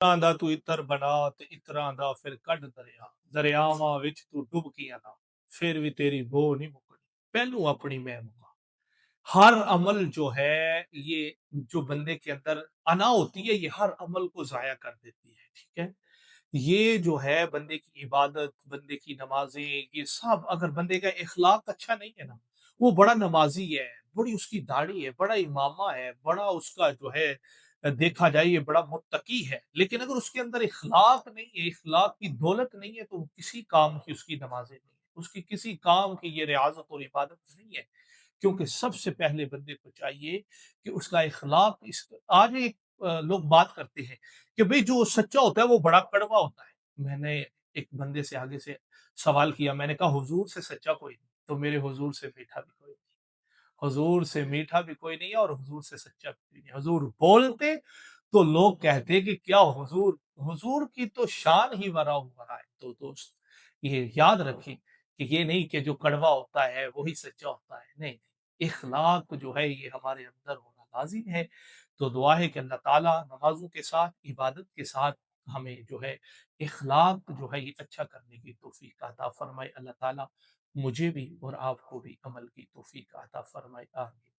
ਤਰ੍ਹਾਂ ਦਾ ਤੂੰ ਇਤਰ ਬਣਾ ਤੇ ਇਤਰਾਂ ਦਾ ਫਿਰ ਕੱਢ ਦਰਿਆ, ਦਰਿਆਵਾਂ ਵਿੱਚ ਤੂੰ ਡੁਬਕੀਆਂ ਨਾ, ਫਿਰ ਵੀ तेरी बो नहीं मुकनी, पहलू अपनी मैं मुका। हर अमल जो है ये, जो बंदे के अंदर अना होती है, ये हर अमल को जाया कर देती है, ठीक है। ये जो है बंदे की इबादत, बंदे की नमाजें, ये सब अगर बंदे का इखलाक अच्छा नहीं है ना, वो बड़ा नमाजी है, बड़ी उसकी दाढ़ी है, बड़ा इमामा है, बड़ा उसका जो है देखा जाए ये बड़ा मुत्तकी है, लेकिन अगर उसके अंदर इखलाक नहीं है, इखलाक की दौलत नहीं है, तो किसी काम की उसकी नमाजें नहीं है, उसकी किसी काम की ये रियाजत और इबादत नहीं है। क्योंकि सबसे पहले बंदे को चाहिए कि उसका इखलाक इस आज एक लोग बात करते हैं कि भाई जो सच्चा होता है वो बड़ा कड़वा होता है। मैंने एक बंदे से आगे से सवाल किया, मैंने कहा हुजूर से सच्चा कोई नहीं, तो मेरे हुजूर से मीठा भी कोई नहीं। हुजूर से मीठा भी कोई नहीं है और हुजूर से सच्चा भी कोई नहीं। हुजूर बोलते तो लोग कहते कि क्या हुजूर, हुजूर की तो शान ही वरा वरा है। तो दोस्त ये याद रखें कि ये नहीं कि जो कड़वा होता है वही सच्चा होता है, नहीं। इखलाक जो है ये हमारे अंदर होना लाजिम है। तो दुआ है कि अल्लाह ताला नमाजों के साथ, इबादत के साथ हमें जो है इखलाक जो है ये अच्छा करने की तौफीक अता फरमाए। अल्लाह ताला मुझे भी और आपको भी अमल की तौफीक अता फरमाए। आमीन।